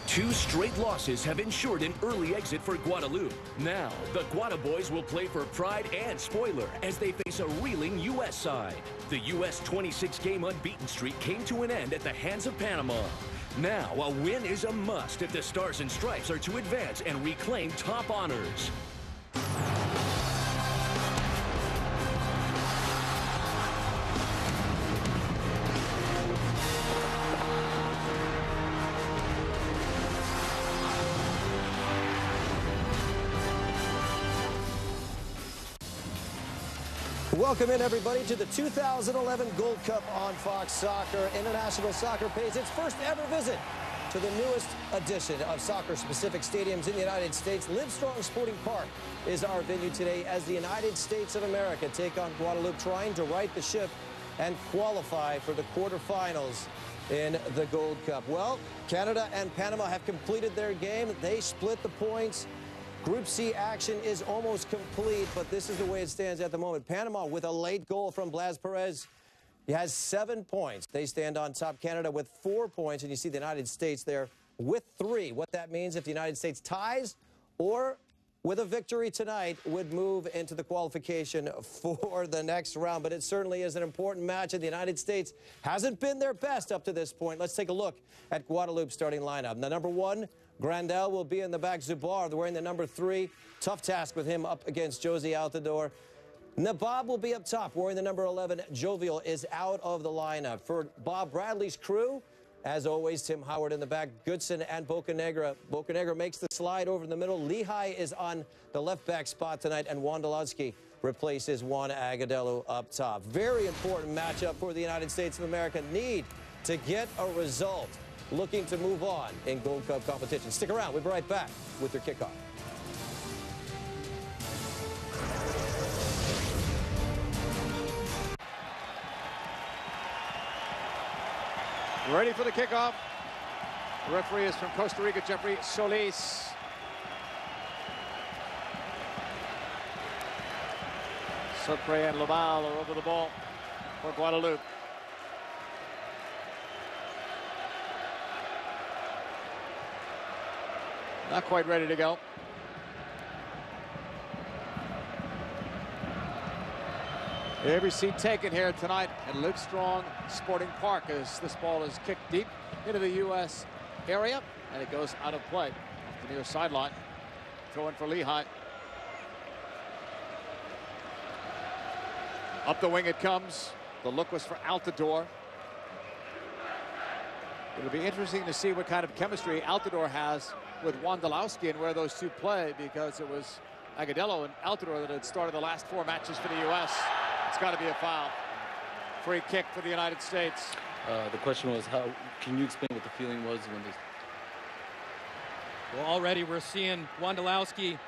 2 straight losses have ensured an early exit for Guadeloupe. Now, the Guada boys will play for pride and spoiler as they face a reeling U.S. side. The U.S. 26-game unbeaten streak came to an end at the hands of Panama. Now, a win is a must if the Stars and Stripes are to advance and reclaim top honors. Welcome in, everybody, to the 2011 Gold Cup on Fox Soccer. International Soccer pays its first ever visit to the newest edition of soccer-specific stadiums in the United States. Livestrong Sporting Park is our venue today as the United States of America take on Guadeloupe, trying to right the ship and qualify for the quarterfinals in the Gold Cup. Well, Canada and Panama have completed their game. They split the points. Group C action is almost complete, but this is the way it stands at the moment. Panama with a late goal from Blas Perez. He has 7 points. They stand on top. Canada with 4 points, and you see the United States there with 3. What that means, if the United States ties or with a victory tonight, would move into the qualification for the next round. But it certainly is an important match, and the United States hasn't been their best up to this point. Let's take a look at Guadeloupe's starting lineup. The number 1, Grandel, will be in the back. Zubar wearing the number 3. Tough task with him up against Josie Altidore. Nabob will be up top wearing the number 11. Jovial is out of the lineup. For Bob Bradley's crew, as always, Tim Howard in the back. Goodson and Bocanegra. Bocanegra makes the slide over in the middle. Lehigh is on the left back spot tonight, and Wondolowski replaces Juan Agudelo up top. Very important matchup for the United States of America. Need to get a result, looking to move on in Gold Cup competition. Stick around. We'll be right back with your kickoff. Ready for the kickoff. The referee is from Costa Rica, Jeffrey Solis. Sopre and Laval are over the ball for Guadeloupe. Not quite ready to go. Every seat taken here tonight at Livestrong Sporting Park as this ball is kicked deep into the U.S. area, and it goes out of play off the near sideline. Throw in for Lehigh. Up the wing it comes. The look was for Altidore. It'll be interesting to see what kind of chemistry Altidore has with Wondolowski and where those two play, because it was Agudelo and Altidore that had started the last 4 matches for the U.S. It's got to be a foul. Free kick for the United States. The question was, how can you explain what the feeling was when this? Well, already we're seeing Wondolowski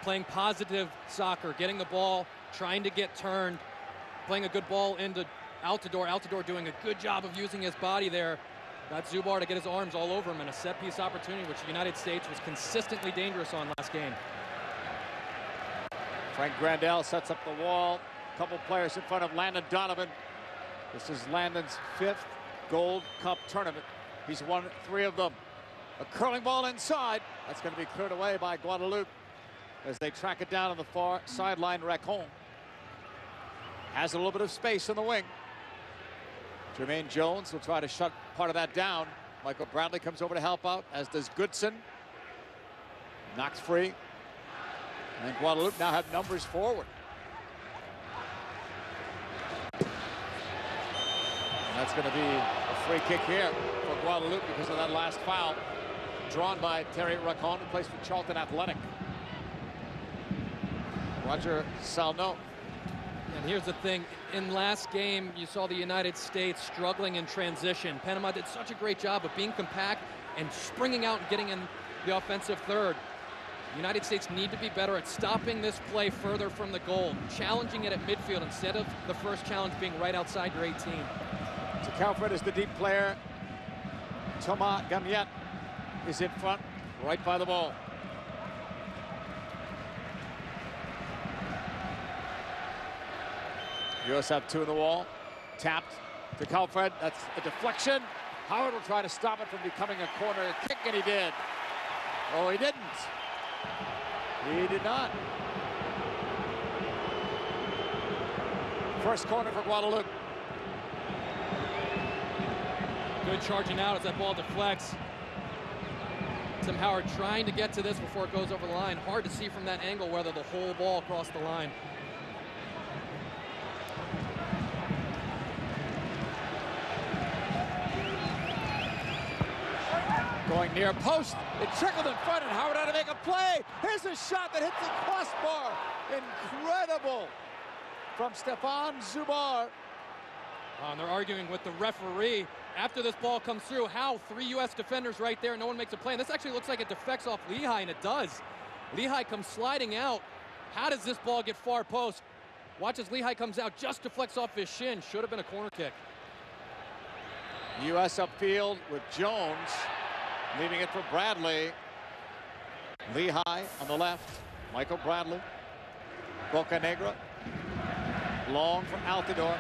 playing positive soccer, getting the ball, trying to get turned, playing a good ball into Altidore. Altidore doing a good job of using his body there. Got Zubar to get his arms all over him in a set-piece opportunity, which the United States was consistently dangerous on last game. Frank Grandel sets up the wall. Couple players in front of Landon Donovan. This is Landon's 5th Gold Cup tournament. He's won 3 of them. A curling ball inside. That's going to be cleared away by Guadeloupe as they track it down on the far sideline. Racon has a little bit of space in the wing. Jermaine Jones will try to shut part of that down. Michael Bradley comes over to help out, as does Goodson. Knocks free. And Guadeloupe now have numbers forward. That's going to be a free kick here for Guadeloupe because of that last foul drawn by Terry Racon, who plays for Charlton Athletic. Roger Salno. And here's the thing. In last game, you saw the United States struggling in transition. Panama did such a great job of being compact and springing out and getting in the offensive third. The United States need to be better at stopping this play further from the goal, challenging it at midfield instead of the first challenge being right outside your 18. So Calfred is the deep player. Thomas Gamiet is in front, right by the ball. US have 2 in the wall. Tapped to Calfred. That's a deflection. Howard will try to stop it from becoming a corner kick, and he did. Oh, he didn't. He did not. First corner for Guadeloupe. Good charging out as that ball deflects. Tim Howard trying to get to this before it goes over the line. Hard to see from that angle whether the whole ball crossed the line. Going near post. It trickled in front, and Howard had to make a play. Here's a shot that hits the crossbar. Incredible from Stefan Zubar. And they're arguing with the referee after this ball comes through. How 3 U.S. defenders right there, no one makes a play. And this actually looks like it defects off Lehigh, and it does. Lehigh comes sliding out. How does this ball get far post? Watch as Lehigh comes out, just deflects off his shin. Should have been a corner kick. U.S. upfield with Jones, leaving it for Bradley. Lehigh on the left, Michael Bradley. Bocanegra, long for Altidore.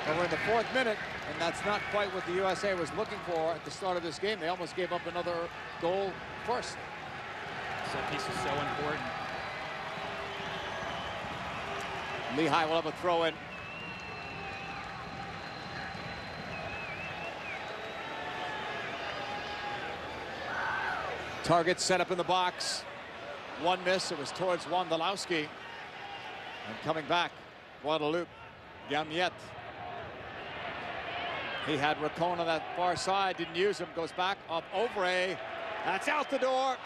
And we're in the 4th minute, and that's not quite what the USA was looking for at the start of this game. They almost gave up another goal first. Set piece is so important. Lehigh will have a throw in. Target set up in the box. One miss. It was towards Wondolowski. And coming back, Guadeloupe, Gamiet. He had Racone on that far side, didn't use him, goes back up Ovray. That's out the door.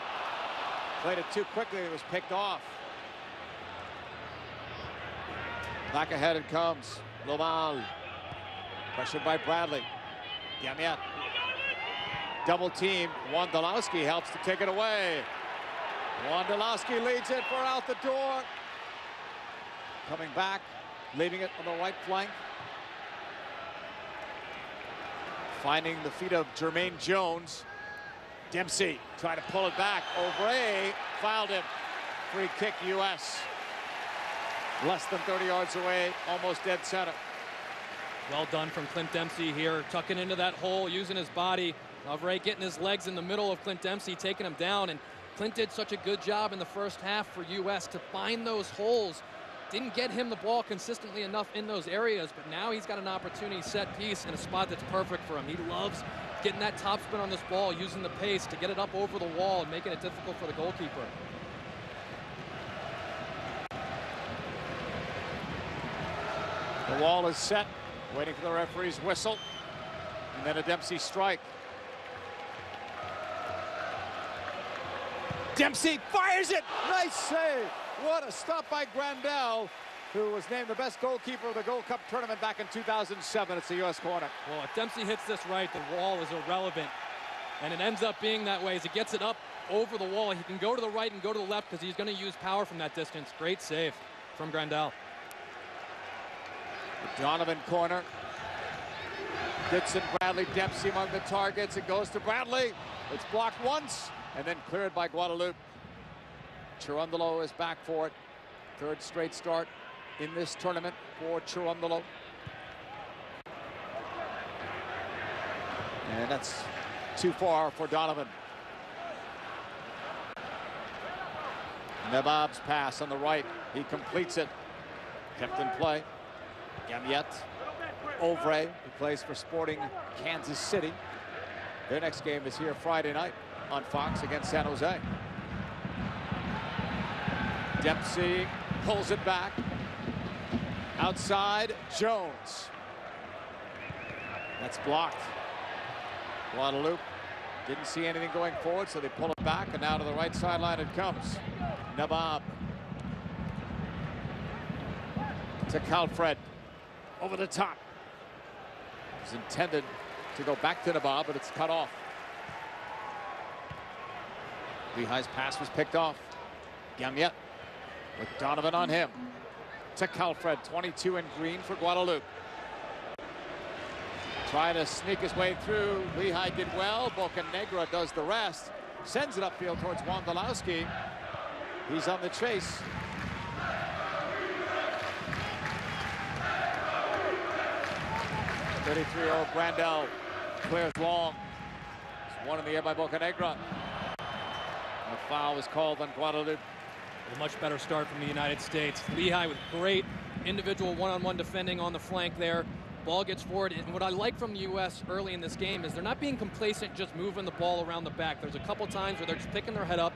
Played it too quickly, it was picked off. Back ahead it comes. Lomal. Pressured by Bradley. Gamiet. Double team. Wondolowski helps to take it away. Wondolowski leads it for out the door. Coming back, leaving it on the right flank. Finding the feet of Jermaine Jones. Dempsey trying to pull it back. Ovray fouled him. Free kick U.S. Less than 30 yards away, almost dead center. Well done from Clint Dempsey here, tucking into that hole, using his body. Ovray getting his legs in the middle of Clint Dempsey, taking him down. And Clint did such a good job in the first half for U.S. to find those holes. Didn't get him the ball consistently enough in those areas, but now he's got an opportunity set piece in a spot that's perfect for him. He loves getting that top spin on this ball, using the pace to get it up over the wall and making it difficult for the goalkeeper. The wall is set, waiting for the referee's whistle, and then a Dempsey strike. Dempsey fires it! Nice save! What a stop by Grandel, who was named the best goalkeeper of the Gold Cup tournament back in 2007. It's the U.S. corner. Well, if Dempsey hits this right, the wall is irrelevant. And it ends up being that way as he gets it up over the wall. He can go to the right and go to the left because he's going to use power from that distance. Great save from Grandel. The Donovan corner. Dixon, Bradley, Dempsey among the targets. It goes to Bradley. It's blocked once and then cleared by Guadeloupe. Chirundolo is back for it. 3rd straight start in this tournament for Chirundolo. And that's too far for Donovan. Nabab's pass on the right. He completes it. Kept in play. Gamiet. Ovray, who plays for Sporting Kansas City. Their next game is here Friday night on Fox against San Jose. Dempsey pulls it back. Outside, Jones. That's blocked. Guadeloupe didn't see anything going forward, so they pull it back, and now to the right sideline it comes. Nabab. To Calfred. Over the top. It was intended to go back to Nabab, but it's cut off. Lehigh's pass was picked off. Gamiet with Donovan on him. To Calfred, 22 in green for Guadeloupe. Trying to sneak his way through. Lehigh did well. Bocanegra does the rest. Sends it upfield towards Wondolowski. He's on the chase. 33-year-old Brandel clears long. It's one in the air by Bocanegra. And a foul was called on Guadeloupe. A much better start from the United States. Lehigh with great individual one-on-one defending on the flank there. Ball gets forward, and what I like from the U.S. early in this game is they're not being complacent just moving the ball around the back. There's a couple times where they're just picking their head up,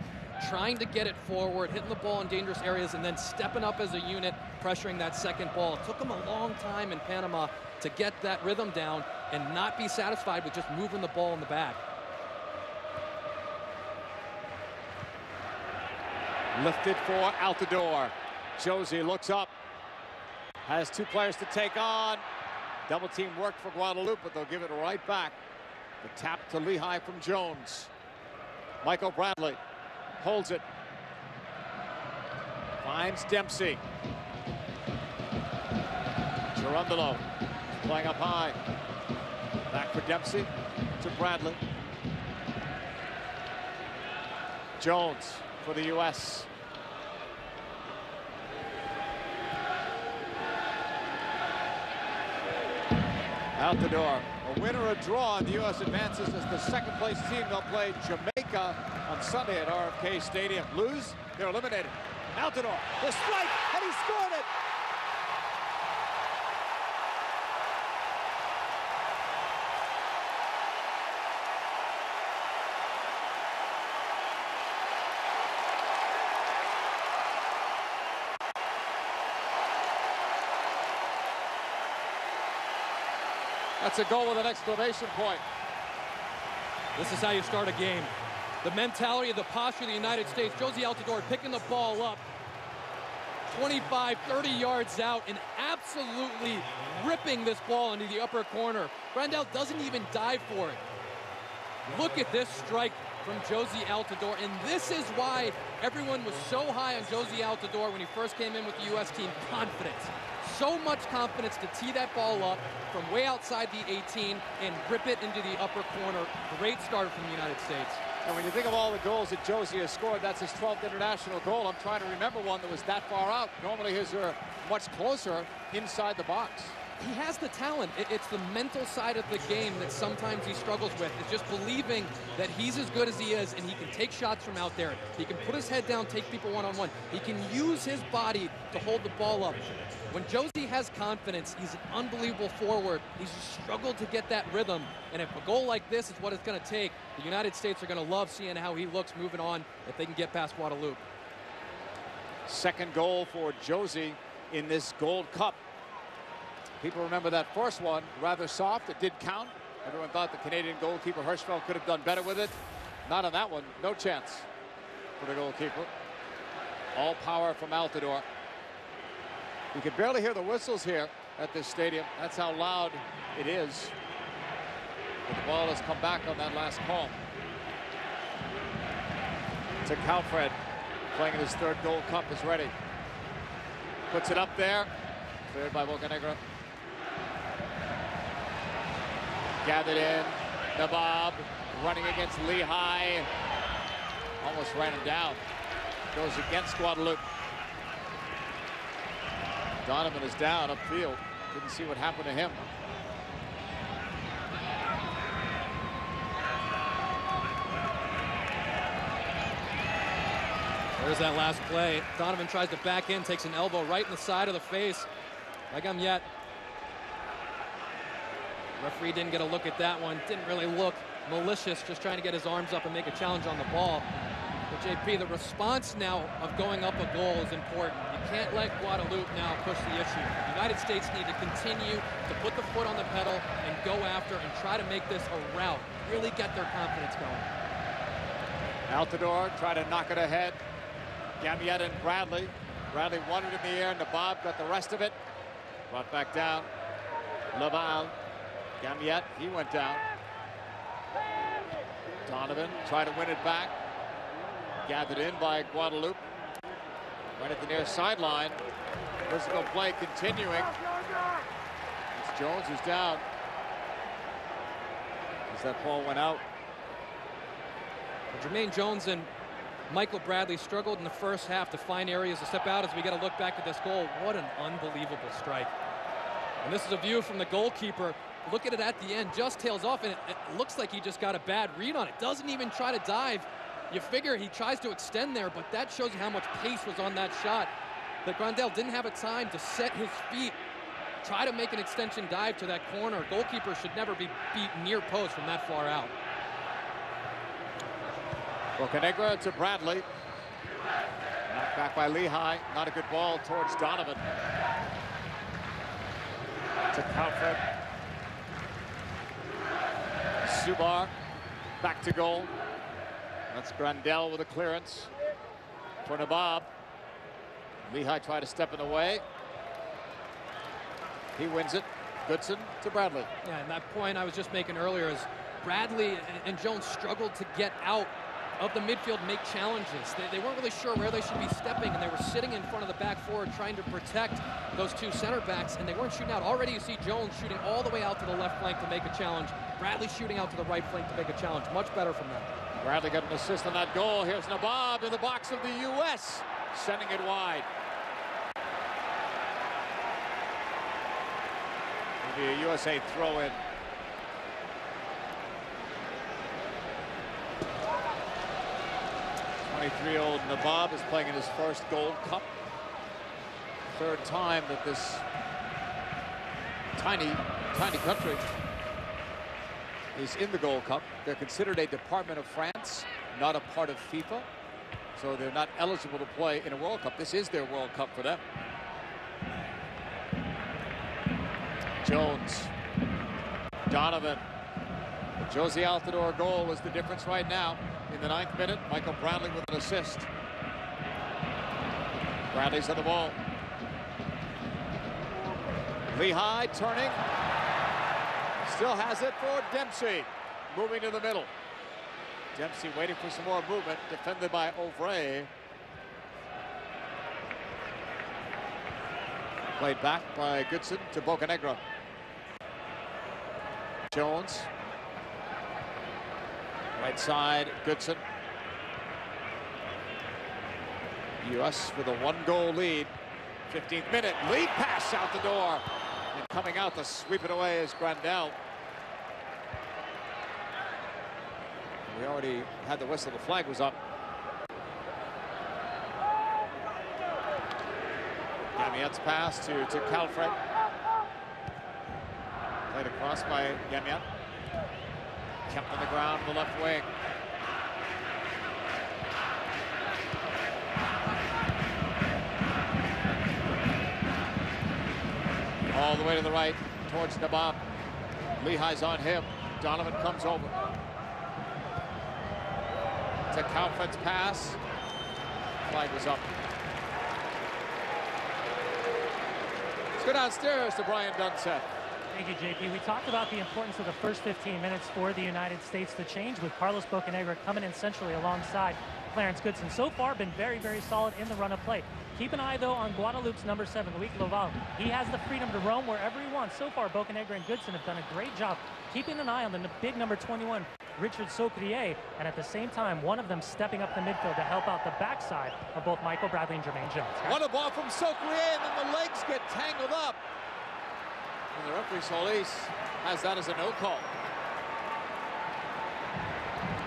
trying to get it forward, hitting the ball in dangerous areas, and then stepping up as a unit, pressuring that second ball. It took them a long time in Panama to get that rhythm down and not be satisfied with just moving the ball in the back. Lifted for Altidore. Josie looks up. Has two players to take on. Double team worked for Guadeloupe, but they'll give it right back. The tap to Lehigh from Jones. Michael Bradley holds it. Finds Dempsey. Gerundolo playing up high. Back for Dempsey to Bradley. Jones for the U.S. Altidore, a win or a draw, and the U.S. advances as the second place team. They'll play Jamaica on Sunday at RFK Stadium. Lose, they're eliminated. Altidore, the strike, and he scored it! That's a goal with an exclamation point. This is how you start a game. The mentality, the posture of the United States. Josie Altidore picking the ball up 25, 30 yards out and absolutely ripping this ball into the upper corner. Brandel doesn't even dive for it. Look at this strike from Josie Altidore, and this is why everyone was so high on Josie Altidore when he first came in with the U.S. team. Confidence. So much confidence to tee that ball up from way outside the 18 and rip it into the upper corner. Great start from the United States. And when you think of all the goals that Josie has scored, that's his 12th international goal. I'm trying to remember one that was that far out. Normally his are much closer inside the box. He has the talent. It's the mental side of the game that sometimes he struggles with. It's just believing that he's as good as he is and he can take shots from out there. He can put his head down, take people one-on-one. He can use his body to hold the ball up. When Josie has confidence, he's an unbelievable forward. He's just struggled to get that rhythm. And if a goal like this is what it's going to take, the United States are going to love seeing how he looks moving on if they can get past Guadeloupe. Second goal for Josie in this Gold Cup. People remember that first one, rather soft. It did count. Everyone thought the Canadian goalkeeper Hirschfeld could have done better with it. Not on that one. No chance for the goalkeeper. All power from Altidore. You can barely hear the whistles here at this stadium. That's how loud it is. But the ball has come back on that last call. To Calfred, playing in his third Gold Cup, is ready. Puts it up there. Cleared by Bocanegra. Gathered in. Nabob running against Lehigh. Almost ran him down. Goes against Guadeloupe. Donovan is down upfield. Didn't see what happened to him. There's that last play. Donovan tries to back in, takes an elbow right in the side of the face. Like yet. Referee didn't get a look at that one. Didn't really look malicious, just trying to get his arms up and make a challenge on the ball. But JP, the response now of going up a goal is important. You can't let Guadeloupe now push the issue. The United States need to continue to put the foot on the pedal and go after and try to make this a rout. Really get their confidence going. Altidore tried to knock it ahead. Gamiet and Bradley. Bradley won it in the air. Nabob got the rest of it. Brought back down. Laval. Gamiet, he went down. Donovan tried to win it back. Gathered in by Guadeloupe. Right at the near sideline. Physical play continuing. It's Jones who's down. As that ball went out. Jermaine Jones and Michael Bradley struggled in the first half to find areas to step out as we get a look back at this goal. What an unbelievable strike. And this is a view from the goalkeeper. look at it at the end, just tails off, and it looks like he just got a bad read on it. Doesn't even try to dive. You figure he tries to extend there, but that shows you how much pace was on that shot. That Grandel didn't have a time to set his feet, try to make an extension dive to that corner. Goalkeeper should never be beat near post from that far out. Bocanegra to Bradley. Knocked back by Lehigh. Not a good ball towards Donovan. To Calfred. Subar back to goal. That's Grandel with a clearance for Nabob. Lehigh tried to step in the way. He wins it. Goodson to Bradley. Yeah, and that point I was just making earlier is Bradley and Jones struggled to get out of the midfield, make challenges. They weren't really sure where they should be stepping, and they were sitting in front of the back four trying to protect those two center backs, and they weren't shooting out. Already you see Jones shooting all the way out to the left flank to make a challenge. Bradley shooting out to the right flank to make a challenge. Much better from that. Bradley got an assist on that goal. Here's Nabob in the box of the U.S., sending it wide. It'll be a USA throw-in. Three-year-old Nabob is playing in his first Gold Cup. Third time that this tiny country is in the Gold Cup. They're considered a department of France, not a part of FIFA, so they're not eligible to play in a World Cup. This is their World Cup for them. Jones, Donovan. The Josie Altidore goal is the difference right now. In the 9th minute, Michael Bradley with an assist. Bradley's on the ball. Lehigh turning. Still has it for Dempsey. Moving to the middle. Dempsey waiting for some more movement. Defended by Ovray. Played back by Goodson to Bocanegra. Jones. Right side, Goodson. U.S. with a 1-goal lead. 15th minute, lead pass out the door. And coming out to sweep it away is Grandel. We already had the whistle, the flag was up. Gamiat's pass to Calfred. Played across by Gamiat. Kept on the ground on the left wing. All the way to the right towards Nabob. Lehigh's on him. Donovan comes over. To Calfred's pass. Flag was up. Let's go downstairs to Brian Dunseth. Thank you, JP. We talked about the importance of the first 15 minutes for the United States to change, with Carlos Bocanegra coming in centrally alongside Clarence Goodson. So far, been very, very solid in the run of play. Keep an eye, though, on Guadeloupe's number 7, Luis Loval. He has the freedom to roam wherever he wants. So far, Bocanegra and Goodson have done a great job keeping an eye on the big number 21, Richard Socrier, and at the same time, one of them stepping up the midfield to help out the backside of both Michael Bradley and Jermaine Jones. What a ball from Socrier, and then the legs get tangled up. And the referee Solis has that as a no call.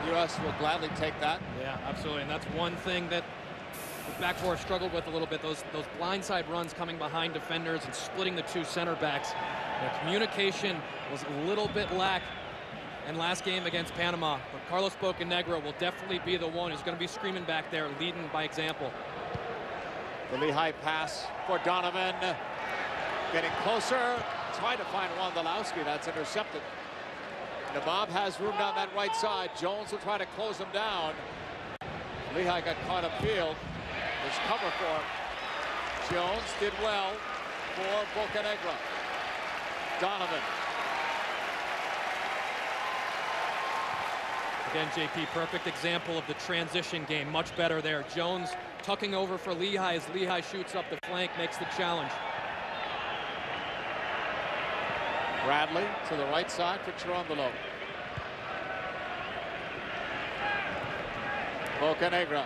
The U.S. will gladly take that. Yeah, absolutely, and that's one thing that the back four struggled with a little bit. Those blindside runs coming behind defenders and splitting the two center backs. The communication was a little bit lack in last game against Panama, but Carlos Bocanegra will definitely be the one who's going to be screaming back there, leading by example. The Lehigh pass for Donovan. Getting closer. Trying to find Wondolowski. That's intercepted. Nabob has room down that right side. Jones will try to close him down. Lehigh got caught upfield. There's cover for him. Jones did well for Bocanegra. Donovan. Again, JP, perfect example of the transition game. Much better there. Jones tucking over for Lehigh as Lehigh shoots up the flank, makes the challenge. Bradley to the right side for Cherundolo. Bocanegra.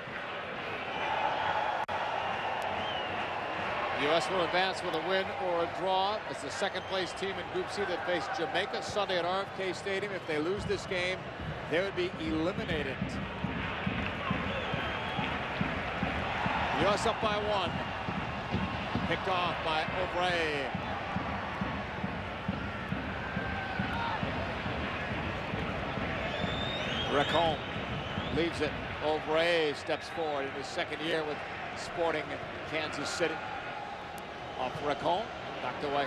The U.S. will advance with a win or a draw as the second-place team in Group C that face Jamaica Sunday at RFK Stadium. If they lose this game, they would be eliminated. The U.S. up by 1. Picked off by O'Bray. Racon leaves it. O'Bray steps forward in his second year with Sporting Kansas City. Off Racon, knocked away.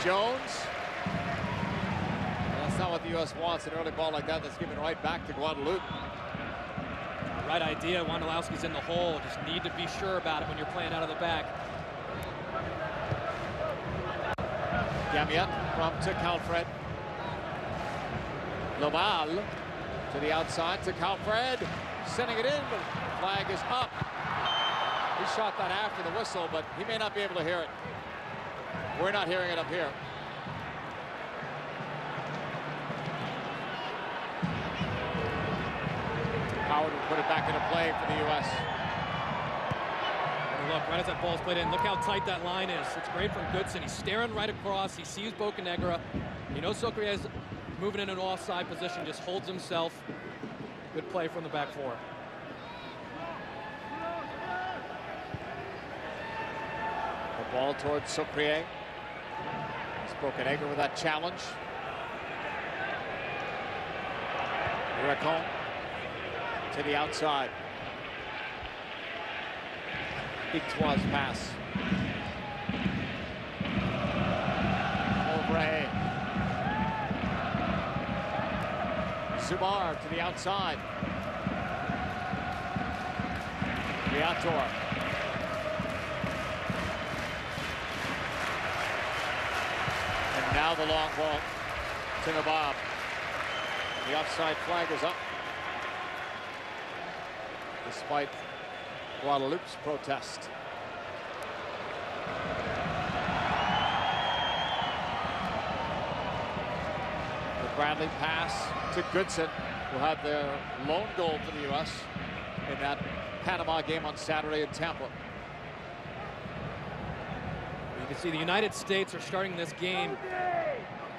Jones. Well, that's not what the U.S. wants. An early ball like that that's given right back to Guadeloupe. Right idea. Wondolowski's in the hole. Just need to be sure about it when you're playing out of the back. Gamiet from to Calfred. Laval to the outside to Calfred. Sending it in, but the flag is up. He shot that after the whistle, but he may not be able to hear it. We're not hearing it up here. Howard will put it back into play for the U.S. And look, right as that ball's played in, look how tight that line is. It's great from Goodson. He's staring right across. He sees Bocanegra. He knows Socré is moving in an offside position, just holds himself. Good play from the back four. The ball towards Socré. Bocanegra with that challenge. Racon to the outside. Victoire's pass. O'Bray. Zumar to the outside. Viator. And now the long ball to Nabob. The offside flag is up, despite Guadeloupe's protest. The Bradley pass to Goodson, who had their lone goal for the U.S. in that Panama game on Saturday in Tampa. You can see the United States are starting this game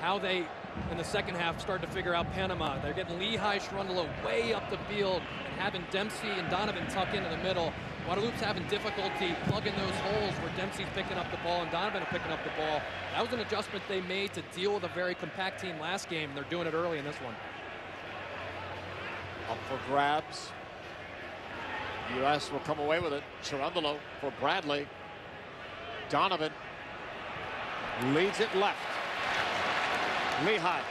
how they, in the second half, started to figure out Panama. They're getting Lehigh Shrundalo way up the field and having Dempsey and Donovan tuck into the middle. Guadeloupe's having difficulty plugging those holes where Dempsey's picking up the ball and Donovan are picking up the ball. That was an adjustment they made to deal with a very compact team last game, and they're doing it early in this one. Up for grabs. The U.S. will come away with it. Shrundalo for Bradley. Donovan leads it left. Lehigh.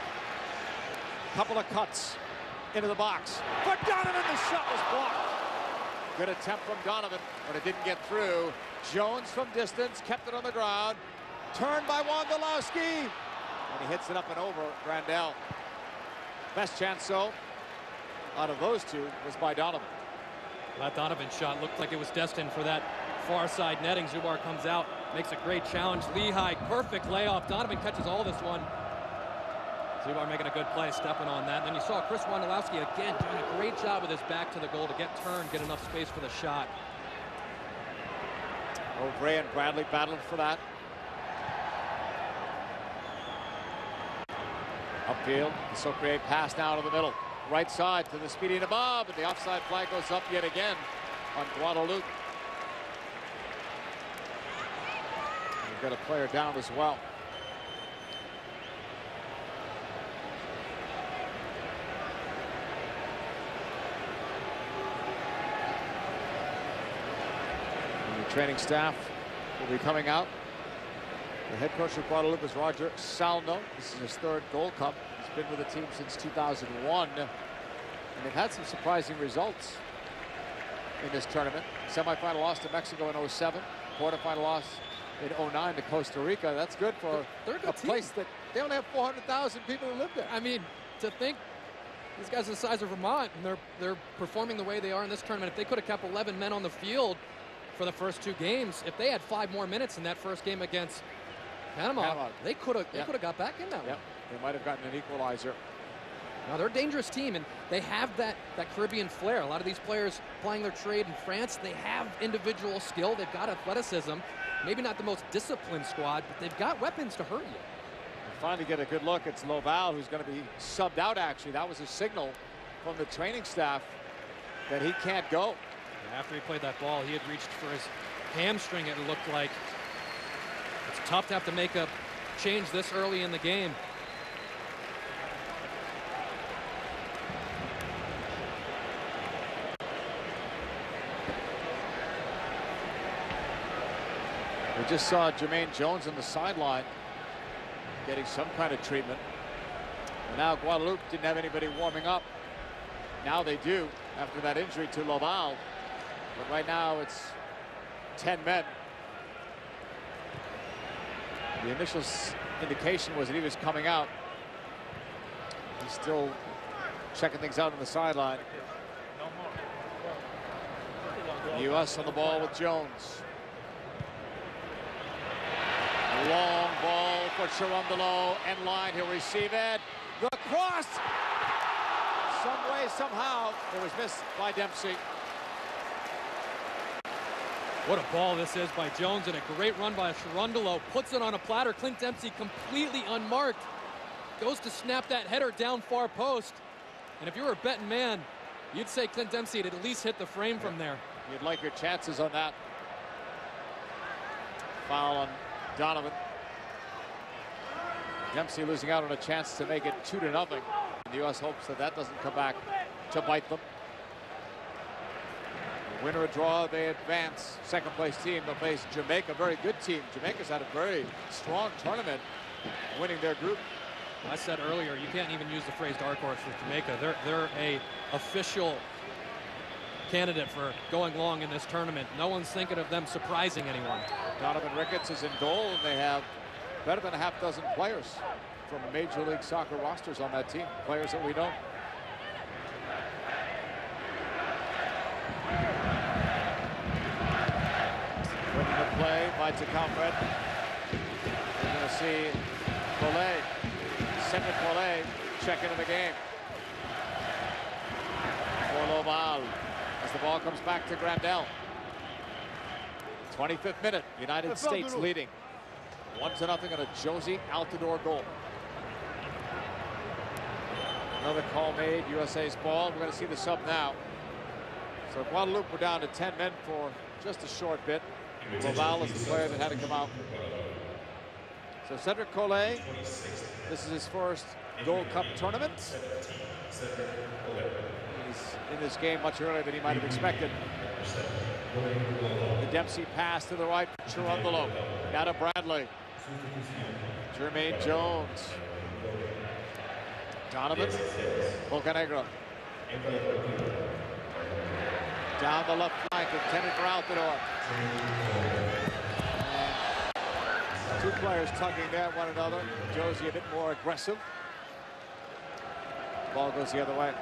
Couple of cuts into the box. For Donovan, the shot was blocked. Good attempt from Donovan, but it didn't get through. Jones from distance, kept it on the ground. Turned by Wondolowski. And he hits it up and over Grandel. Best chance, so, out of those two was by Donovan. That Donovan shot looked like it was destined for that far side netting. Zubar comes out, makes a great challenge. Lehigh, perfect layoff. Donovan catches all this one. Zubar making a good play, stepping on that. And then you saw Chris Wondolowski again doing a great job with his back to the goal to get turned, get enough space for the shot. O'Bray and Bradley battled for that. Upfield, the Socré pass now to the middle. Right side to the speedy Nabob, and the offside flag goes up yet again on Guadeloupe. We've got a player down as well. And the training staff will be coming out. The head coach of Guadeloupe is Roger Salno. This is his third Gold Cup. He's been with the team since 2001. And they've had some surprising results in this tournament. Semifinal loss to Mexico in 07. Quarterfinal loss in 09 to Costa Rica. That's good for a place that they only have 400,000 people who live there. I mean, to think these guys are the size of Vermont, and they're performing the way they are in this tournament. If they could have kept 11 men on the field for the first two games, if they had 5 more minutes in that first game against Panama, they could have got back in that one. They might have gotten an equalizer. Now, they're a dangerous team, and they have that Caribbean flair. A lot of these players plying their trade in France, they have individual skill. They've got athleticism. Maybe not the most disciplined squad, but they've got weapons to hurt you. We finally get a good look. It's Loval who's going to be subbed out, actually. That was a signal from the training staff that he can't go. After he played that ball, he had reached for his hamstring, it looked like. It's tough to have to make a change this early in the game. We just saw Jermaine Jones on the sideline getting some kind of treatment. And now Guadeloupe didn't have anybody warming up. Now they do after that injury to Loval. But right now it's 10 men. The initial indication was that he was coming out. He's still checking things out on the sideline. The U.S. on the ball with Jones. A long ball for Cherundolo. End line, he'll receive it. The cross! Some way, somehow, it was missed by Dempsey. What a ball this is by Jones, and a great run by Cherundolo. Puts it on a platter. Clint Dempsey completely unmarked. Goes to snap that header down far post. And if you were a betting man, you'd say Clint Dempsey had at least hit the frame from there. You'd like your chances on that. Foul on Donovan. Dempsey losing out on a chance to make it 2-0. The U.S. hopes that that doesn't come back to bite them. Winner or draw, they advance. Second place team, they'll face Jamaica, a very good team. Jamaica's had a very strong tournament, winning their group. I said earlier, you can't even use the phrase dark horse with Jamaica. They're a official candidate for going long in this tournament. No one's thinking of them surprising anyone. Donovan Ricketts is in goal, and they have better than a half dozen players from Major League Soccer rosters on that team, players that we know. Winning the play by Tecalfred. We're going to see Collet, Cedric Collet, check into the game. For Loval, as the ball comes back to Grandel. 25th minute, United States leading 1-0 on a Josie Altidore goal. Another call made, USA's ball. We're going to see the sub now. So Guadeloupe were down to 10 men for just a short bit. Loval is the player that had to come out. So Cedric Collet, this is his first Gold Cup tournament. He's in this game much earlier than he might have expected. The Dempsey pass to the right, Cherundolo. Now to Bradley. Jermaine Jones. Donovan. Bocanegra. Down the left flank, intended for Altidore. And two players tugging at one another. Josie a bit more aggressive. Ball goes the other way.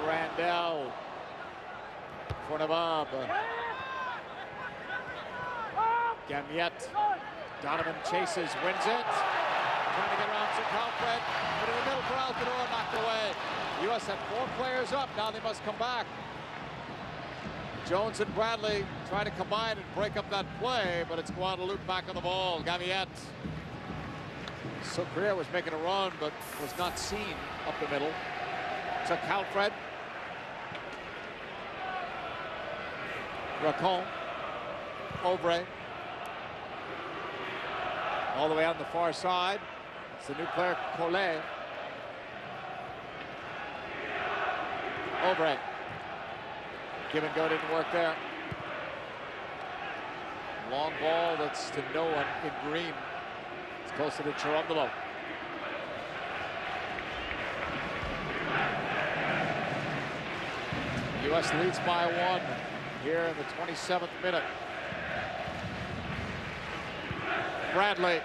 Randell for Nabab. Gamiette. Donovan chases, wins it. Trying to get around Tecalfred. Put in the middle for Altidore, knocked away. The U.S. had 4 players up. Now they must come back. Jones and Bradley trying to combine and break up that play, but it's Guadeloupe back on the ball. Gamiette. Socrea was making a run, but was not seen up the middle. Tecalfred. Racon. Aubrey. All the way out on the far side. It's the new player, Collet. Aubrey. Give and go didn't work there. Long ball that's to no one in green. It's closer to Cherundolo. U.S. leads by 1 here in the 27th minute. Bradley.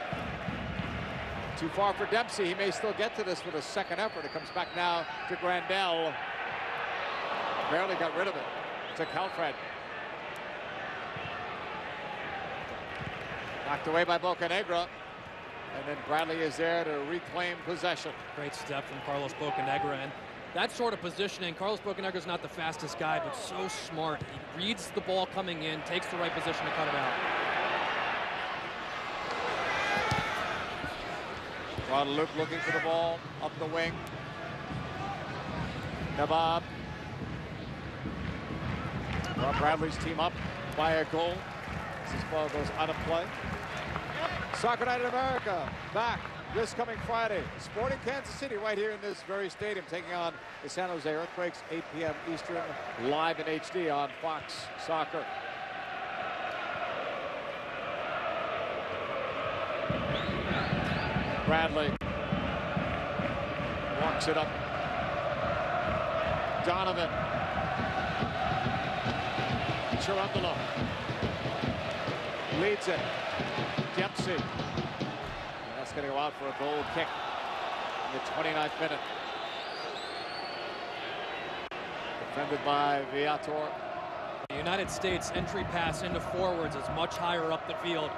Too far for Dempsey. He may still get to this with a second effort. It comes back now to Grandel. Barely got rid of it. To Calfred. Knocked away by Bocanegra. And then Bradley is there to reclaim possession. Great step from Carlos Bocanegra. And that sort of positioning, Carlos Bocanegra is not the fastest guy, but so smart. He reads the ball coming in, takes the right position to cut it out. Guadeloupe looking for the ball up the wing. Nabab. Well, Bradley's team up by a goal. This ball goes out of play. Soccer Night in America back this coming Friday. Sporting Kansas City right here in this very stadium, taking on the San Jose Earthquakes, 8 p.m. Eastern, live in HD on Fox Soccer. Bradley walks it up. Donovan. Cherundolo leads it. Dempsey. And that's going to go out for a goal kick in the 29th minute. Defended by Viator. The United States entry pass into forwards is much higher up the field.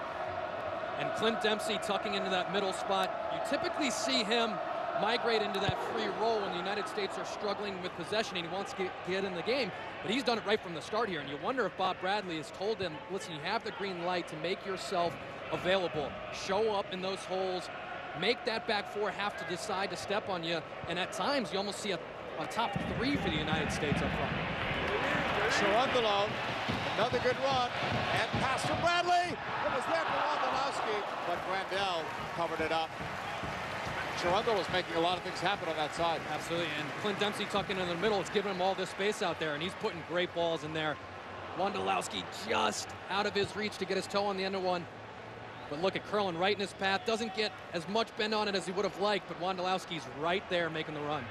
And Clint Dempsey tucking into that middle spot. You typically see him migrate into that free role when the United States are struggling with possession and he wants to get in the game. But he's done it right from the start here. And you wonder if Bob Bradley has told him, listen, you have the green light to make yourself available. Show up in those holes. Make that back four have to decide to step on you. And at times, you almost see a top three for the United States up front. Cherundolo, another good run. And pass from Bradley. It was there for Wondolowski, but Grandel covered it up. Cherundolo was making a lot of things happen on that side. Absolutely, and Clint Dempsey tucking in the middle. It's giving him all this space out there, and he's putting great balls in there. Wondolowski just out of his reach to get his toe on the end of one. But look at Curlin right in his path. Doesn't get as much bend on it as he would have liked, but Wondolowski's right there making the run.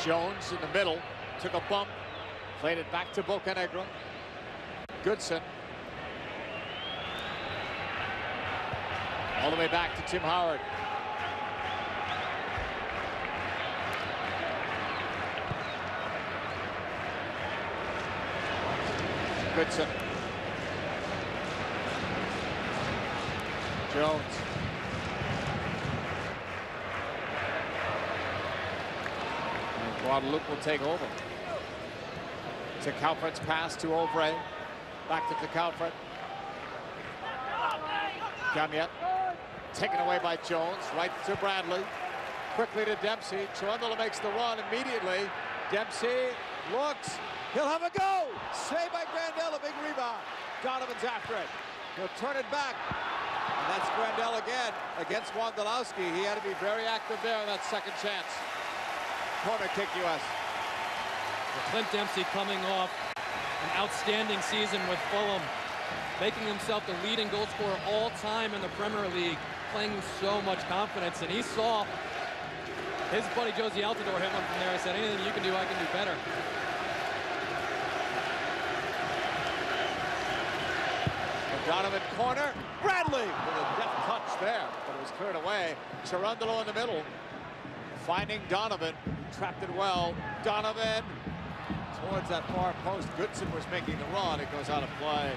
Jones in the middle, took a bump, played it back to Bocanegra. Goodson. All the way back to Tim Howard. Goodson. Jones. And Guadeloupe will take over. To Calfred's pass to Ovray. Back to Calfred. Gamiet. Taken away by Jones, right to Bradley. Quickly to Dempsey. Cherundolo makes the run immediately. Dempsey looks. He'll have a go. Saved by Grandel, a big rebound. Donovan's after it. He'll turn it back. And that's Grandel again against Wondolowski. He had to be very active there in that second chance. Corner kick, U.S. Well, Clint Dempsey coming off an outstanding season with Fulham, making himself the leading goal scorer all time in the Premier League, playing with so much confidence, and he saw his buddy Josie Altidore hit one from there. I said, anything you can do, I can do better. The Donovan corner, Bradley with a deft touch there, but it was cleared away. Cherundolo in the middle, finding Donovan, trapped it well. Donovan towards that far post. Goodson was making the run. It goes out of play.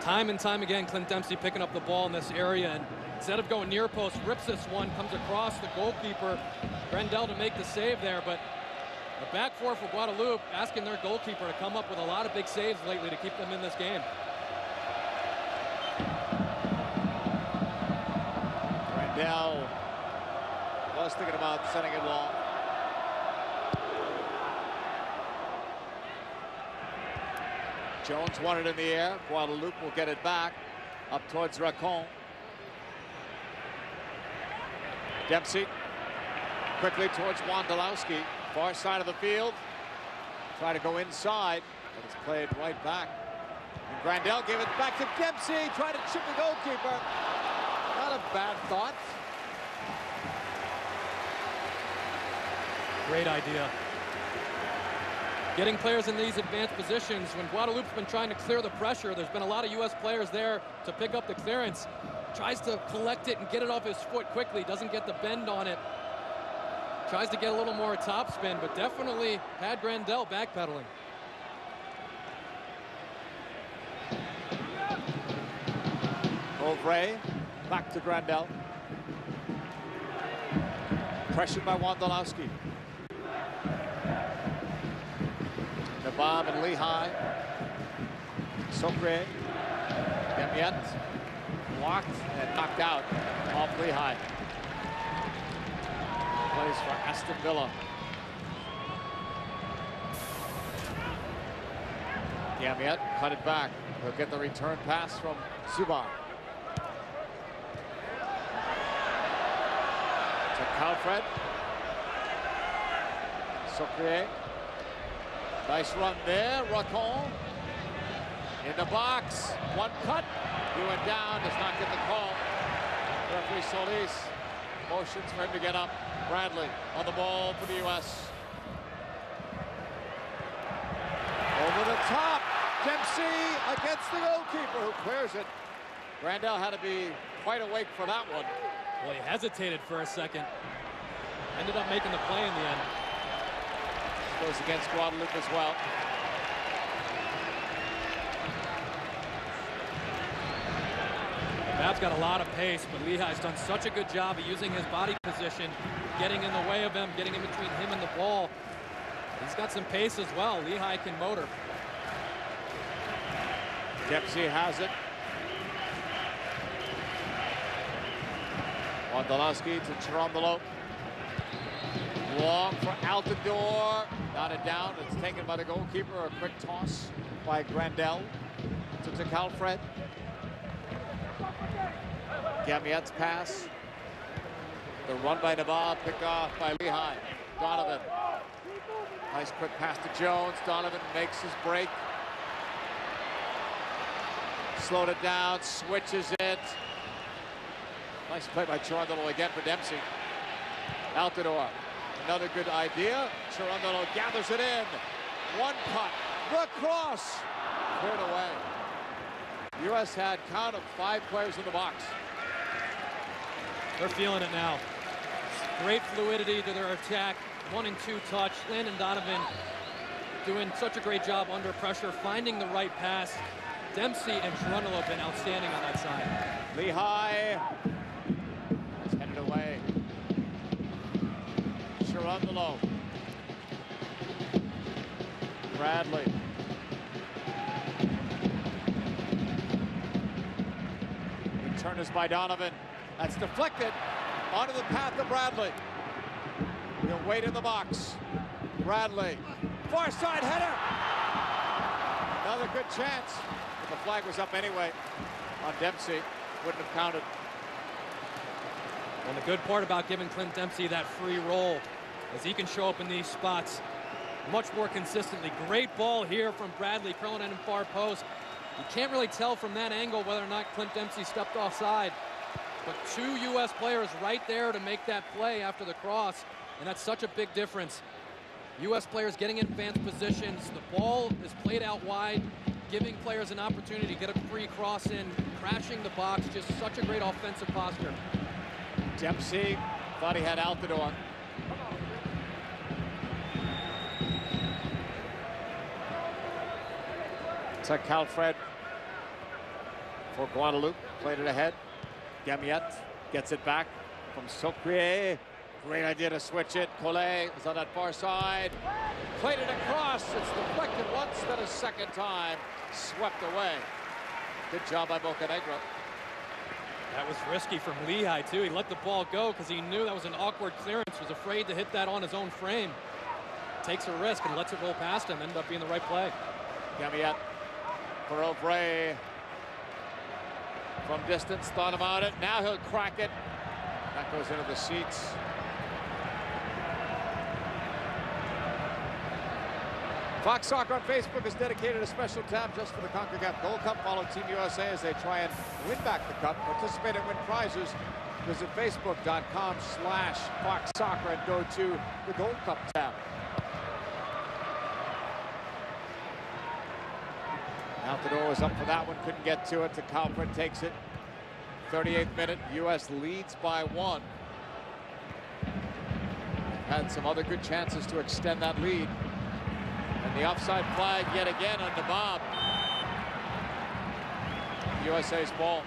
Time and time again, Clint Dempsey picking up the ball in this area, and instead of going near post, rips this one, comes across the goalkeeper, Grandel to make the save there, but the back four for Guadeloupe asking their goalkeeper to come up with a lot of big saves lately to keep them in this game. Grandel was thinking about sending it long. Jones won it in the air. Guadeloupe will get it back up towards Racon. Dempsey quickly towards Wondolowski, far side of the field. Try to go inside, but it's played right back. And Grandel gave it back to Dempsey, trying to chip the goalkeeper. Not a bad thought. Great idea. Getting players in these advanced positions. When Guadeloupe's been trying to clear the pressure, there's been a lot of U.S. players there to pick up the clearance. Tries to collect it and get it off his foot quickly. Doesn't get the bend on it. Tries to get a little more topspin, but definitely had Grandel backpedaling. Ovray back to Grandel. Pressured by Wondolowski. Nabob and Lehigh. Socre. Gamiet. Blocked and knocked out off Lehigh. Plays for Aston Villa. Gamiet cut it back. He'll get the return pass from Subban. To Calfred. Socre. Nice run there. Raton. In the box. One cut. He went down. Does not get the call. Referee Solis motions for him to get up. Bradley on the ball for the U.S. Over the top. Dempsey against the goalkeeper who clears it. Grandel had to be quite awake for that one. Well, he hesitated for a second. Ended up making the play in the end. Goes against Guadeloupe as well. Bab's got a lot of pace, but Lehigh's done such a good job of using his body position, getting in the way of him, getting in between him and the ball. He's got some pace as well. Lehigh can motor. Dempsey has it. Wondolowski to Cherundolo. Long for Altidore. Knotted down. It's taken by the goalkeeper. A quick toss by Grandel to Calfred. Gamiet's pass. The run by Nabob, picked off by Lehigh. Donovan. Nice quick pass to Jones. Donovan makes his break. Slowed it down, switches it. Nice play by Cherundolo again for Dempsey. Altidore. Another good idea. Cherundolo gathers it in. One cut. The cross. Cleared away. U.S. had count of 5 players in the box. They're feeling it now. Great fluidity to their attack. 1 and 2 touch. Landon Donovan doing such a great job under pressure, finding the right pass. Dempsey and Cherundolo have been outstanding on that side. Lehigh is headed away. Cherundolo. Bradley. Return is by Donovan. That's deflected onto the path of Bradley. He'll wait in the box. Bradley. Far side header. Another good chance. But the flag was up anyway on Dempsey. Wouldn't have counted. And the good part about giving Clint Dempsey that free roll is he can show up in these spots much more consistently. Great ball here from Bradley, curling in far post. You can't really tell from that angle whether or not Clint Dempsey stepped offside. But 2 U.S. players right there to make that play after the cross, and that's such a big difference. U.S. players getting in advanced positions. The ball is played out wide, giving players an opportunity to get a free cross in, crashing the box. Just such a great offensive posture. Dempsey thought he had Altidore. It's like Calfred for Guadeloupe. Played it ahead. Gamiet gets it back from Socre. Great idea to switch it. Collet is on that far side. Played it across. It's deflected once, then a second time. Swept away. Good job by Bocanegra. That was risky from Lehigh, too. He let the ball go because he knew that was an awkward clearance, was afraid to hit that on his own frame. Takes a risk and lets it roll past him. Ended up being the right play. Gamiet for Ovray. From distance, thought about it. Now he'll crack it. That goes into the seats. Fox Soccer on Facebook has dedicated a special tab just for the CONCACAF Gold Cup. Follow Team USA as they try and win back the cup. Participate and win prizes. Visit Facebook.com/Fox Soccer and go to the Gold Cup tab. Altidore was up for that one, couldn't get to it. Calfred takes it. 38th minute, U.S. leads by 1. had some other good chances to extend that lead. And the offside flag yet again on the Bob. USA's ball.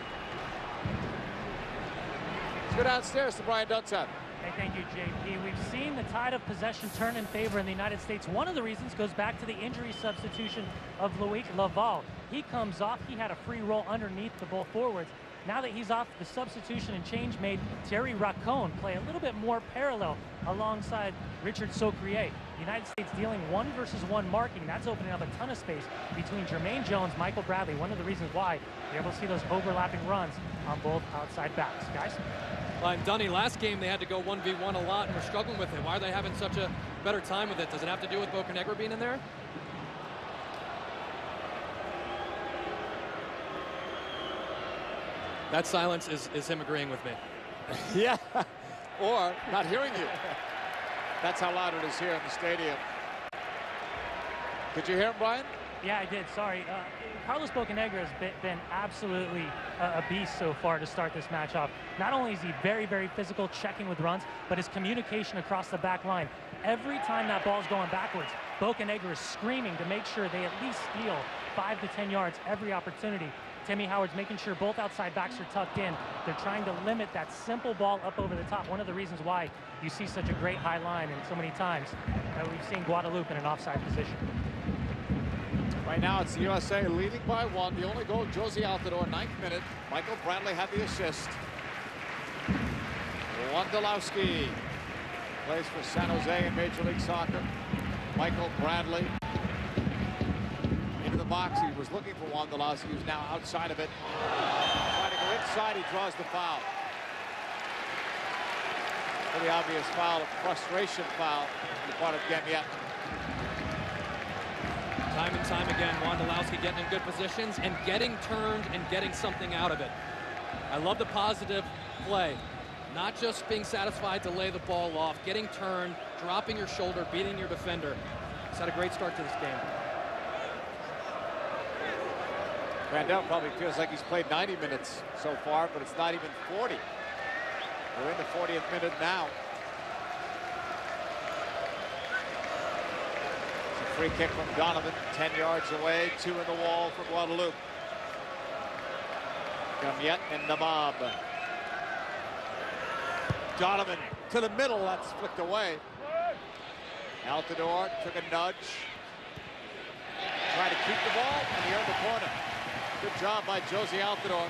Let's go downstairs to Brian Dunsap. Hey, thank you, JP. We've seen the tide of possession turn in favor in the United States. One of the reasons goes back to the injury substitution of Loic Laval. He comes off. He had a free roll underneath the ball forwards. Now that he's off, the substitution and change made Thierry Racon play a little bit more parallel alongside Richard Socrier. The United States dealing 1-versus-1 marking. That's opening up a ton of space between Jermaine Jones, Michael Bradley. One of the reasons why you're able to see those overlapping runs on both outside backs. Guys? And Dunny, last game they had to go 1v1 a lot and were struggling with it. Why are they having such a better time with it? Does it have to do with Bocanegra being in there? That silence is him agreeing with me. Yeah, or not hearing you. That's how loud it is here in the stadium. Did you hear him, Brian? Yeah, I did. Sorry. Carlos Bocanegra has been absolutely a beast so far to start this match off. Not only is he very, very physical, checking with runs, but his communication across the back line. Every time that ball's going backwards, Bocanegra is screaming to make sure they at least steal 5 to 10 yards every opportunity. Timmy Howard's making sure both outside backs are tucked in. They're trying to limit that simple ball up over the top. One of the reasons why you see such a great high line and so many times that we've seen Guadeloupe in an offside position. Right now it's the USA leading by 1. The only goal, Josie Altidore, 9th minute. Michael Bradley had the assist. Wondolowski plays for San Jose in Major League Soccer. Michael Bradley into the box. He was looking for Wondolowski, who's now outside of it. Trying to go inside, he draws the foul. Pretty obvious foul, a frustration foul on the part of Gamiette. Time and time again, Wondolowski getting in good positions and getting turned and getting something out of it. I love the positive play. Not just being satisfied to lay the ball off, getting turned, dropping your shoulder, beating your defender. He's had a great start to this game. Grandel probably feels like he's played 90 minutes so far, but it's not even 40. We're in the 40th minute now. Free kick from Donovan, 10 yards away, 2 in the wall for Guadeloupe. Gamiette and Nabob. Donovan to the middle, that's flicked away. Altidore took a nudge. Tried to keep the ball, and he earned the corner. Good job by Josie Altidore.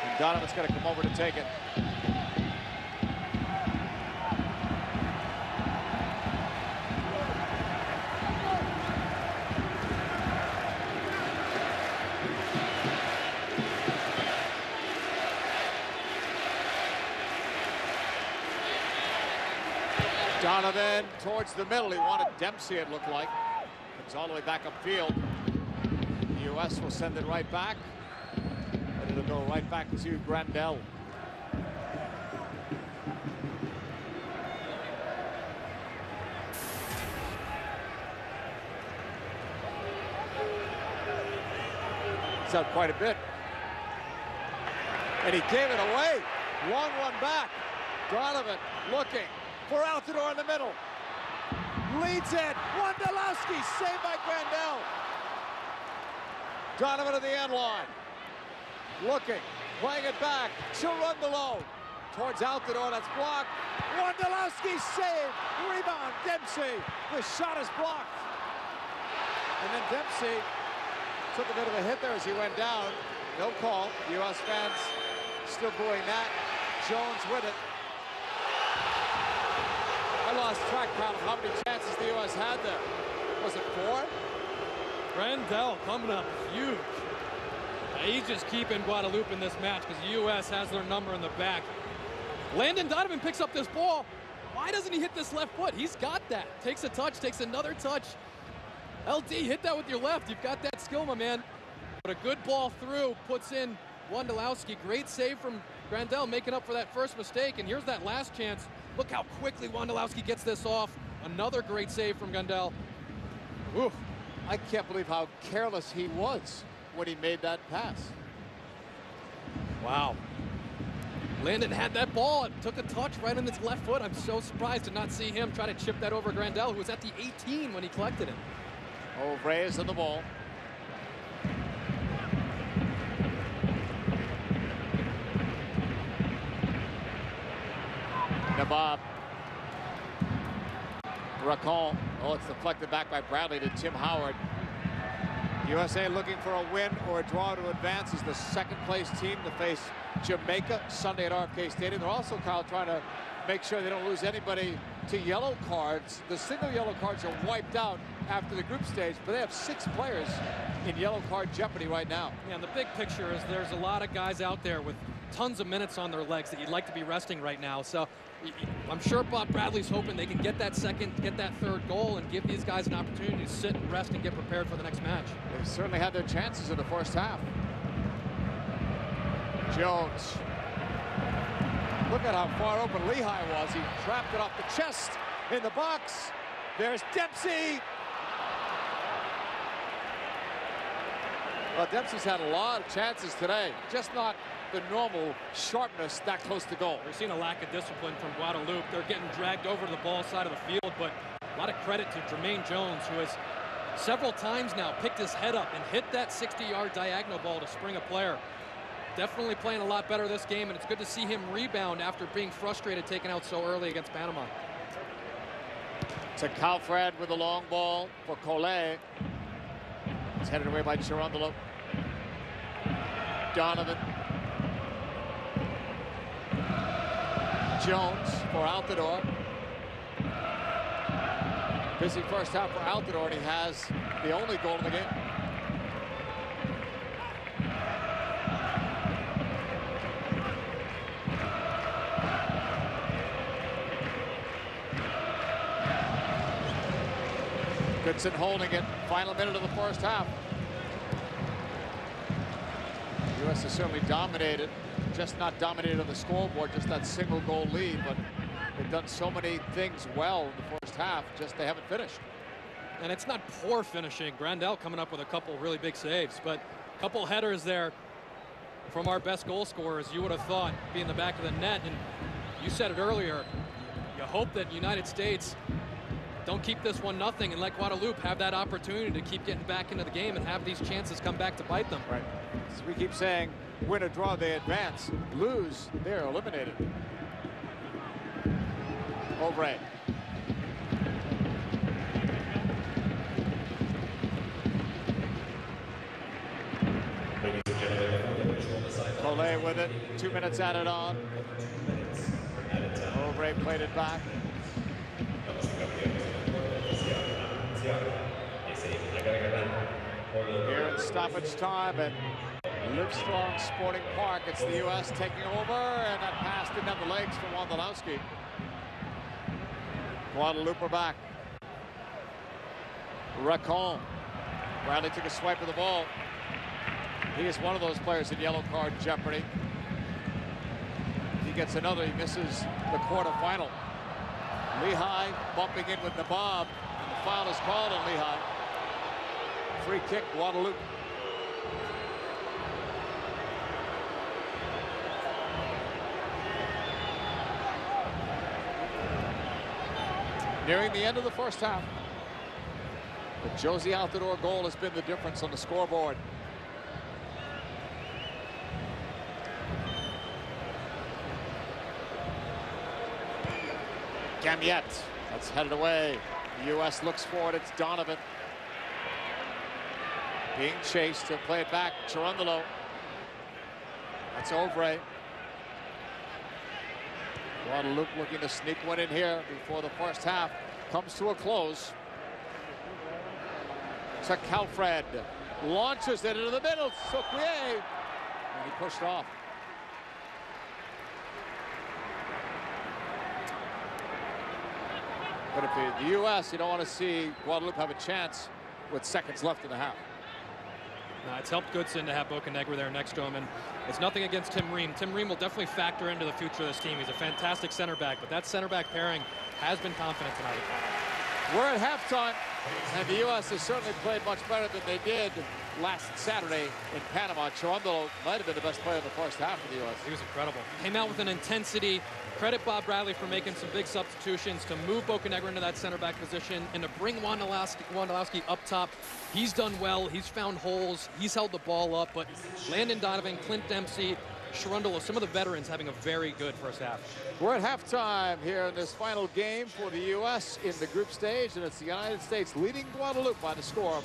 And Donovan's going to come over to take it. Donovan towards the middle. He wanted Dempsey, it looked like. Comes all the way back upfield. The U.S. will send it right back. And it'll go right back to Grandel. He's out quite a bit. And he gave it away. Long one back. Donovan looking for Altidore in the middle. Leads it. Wondolowski saved by Grandel. Donovan to the end line. Looking. Playing it back. She'll run the low. Towards Altidore. That's blocked. Wondolowski saved. Rebound. Dempsey. The shot is blocked. And then Dempsey took a bit of a hit there as he went down. No call. U.S. fans still booing that. Jones with it. I lost track count of how many chances the U.S. had there. Was it 4? Grandel coming up huge. He's just keeping Guadeloupe in this match because the U.S. has their number in the back. Landon Donovan picks up this ball. Why doesn't he hit this left foot? He's got that. Takes a touch, takes another touch. LD, hit that with your left. You've got that skill, my man. But a good ball through, puts in Wondolowski. Great save from Grandel, making up for that first mistake. And here's that last chance. Look how quickly Wondolowski gets this off. Another great save from Grandel. Oof. I can't believe how careless he was when he made that pass. Wow. Landon had that ball and took a touch right on his left foot. I'm so surprised to not see him try to chip that over Grandel, who was at the 18 when he collected it. O'Vrey is on the ball. Nabob. Racon. Oh, it's deflected back by Bradley to Tim Howard. USA looking for a win or a draw to advance as the second-place team to face Jamaica Sunday at RFK Stadium. They're also, Kyle, trying to make sure they don't lose anybody to yellow cards. The single yellow cards are wiped out after the group stage, but they have 6 players in yellow card jeopardy right now. Yeah, and the big picture is there's a lot of guys out there with tons of minutes on their legs that you'd like to be resting right now. So I'm sure Bob Bradley's hoping they can get that second, get that third goal and give these guys an opportunity to sit and rest and get prepared for the next match. They've certainly had their chances in the first half. Jones. Look at how far open Lehigh was. He trapped it off the chest in the box. There's Dempsey. Well, Dempsey's had a lot of chances today, just not the normal sharpness that close to goal. We're seeing a lack of discipline from Guadeloupe. They're getting dragged over to the ball side of the field, but a lot of credit to Jermaine Jones, who has several times now picked his head up and hit that 60-yard diagonal ball to spring a player. Definitely playing a lot better this game, and it's good to see him rebound after being frustrated taken out so early against Panama. To Calfred with the long ball for Collet. It's headed away by Cherundolo. Donovan. Jones for Altidore. Busy first half for Altidore, and he has the only goal in the game. Goodson holding it. Final minute of the first half. The U.S. has certainly dominated. Just not dominated on the scoreboard, just that single goal lead, but they've done so many things well in the first half, just they haven't finished. And it's not poor finishing. Grandel coming up with a couple really big saves, but a couple headers there from our best goal scorers, you would have thought, be in the back of the net. And you said it earlier, you hope that United States don't keep this 1-0 and let Guadeloupe have that opportunity to keep getting back into the game and have these chances come back to bite them. Right. As we keep saying, win or draw, they advance. Lose, they're eliminated. O'Vrey. Collet with it. 2 minutes added on. O'Vrey played it back. Here in stoppage time at Livestrong Sporting Park, it's the U.S. taking over, and that pass didn't have the legs for Wondolowski. Guadeloupe are back. Racon. Bradley took a swipe of the ball. He is one of those players in yellow card jeopardy. If he gets another, he misses the quarterfinal. Lehigh bumping in with Nabob. The foul is called on Lehigh. Free kick, Guadeloupe. Nearing the end of the first half. The Josie Altidore goal has been the difference on the scoreboard. Gamiette. That's headed away. The U.S. looks for it. It's Donovan. Being chased to play it back. Cherundolo. That's O'Vrey. Guadeloupe looking to sneak one in here before the first half comes to a close. To Calfred. Launches it into the middle. Soquier. And he pushed off. But if the U.S., you don't want to see Guadeloupe have a chance with seconds left in the half. No, it's helped Goodson to have Bocanegra there next to him, and it's nothing against Tim Ream. Tim Ream will definitely factor into the future of this team. He's a fantastic center back, but that center back pairing has been confident tonight. We're at halftime, and the U.S. has certainly played much better than they did last Saturday in Panama. Chirundolo might have been the best player in the first half of the U.S. He was incredible. Came out with an intensity. Credit Bob Bradley for making some big substitutions to move Bocanegra into that center back position and to bring Wondolowski up top. He's done well. He's found holes. He's held the ball up. But Landon Donovan, Clint Dempsey, Chirundolo, some of the veterans having a very good first half. We're at halftime here in this final game for the U.S. in the group stage, and it's the United States leading Guadeloupe by the score of